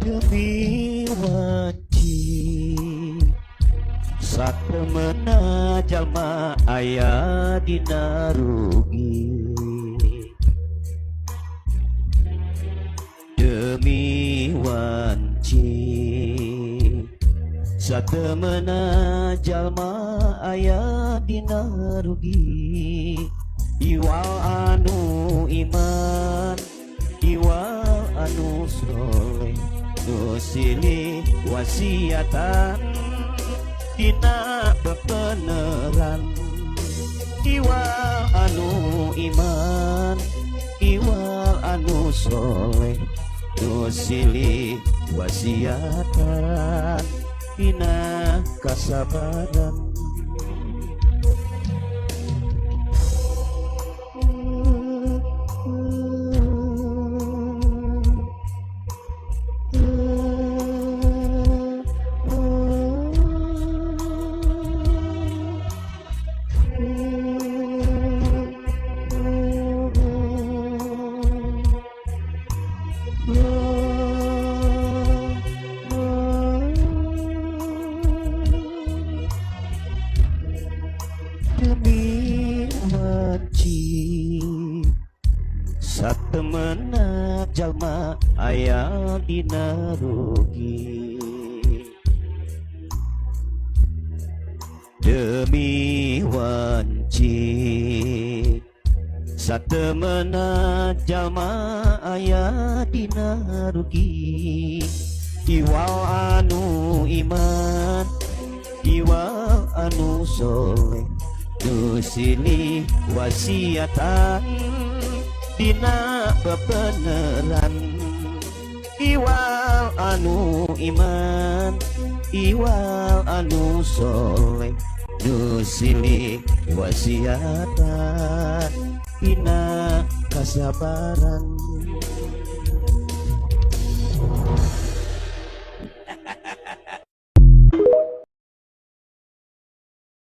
demi wanci satemena jalma aya dina rugi demi wanci satemena jalma aya dina rugi iwal anu iman iwal anu soleh nu silih wasiatan dina bebeneran iwal anu iman iwal anu soleh nu silih wasiatan dina kasabaran demi wanci satemena jalma aya dina rugi demi wanci satemena jalma aya dina rugi iwal anu iman iwal anu soleh nu silih wasiatan dina bebeneran iwal anu iman iwal anu soleh nu silih wasiatan dina kasabaran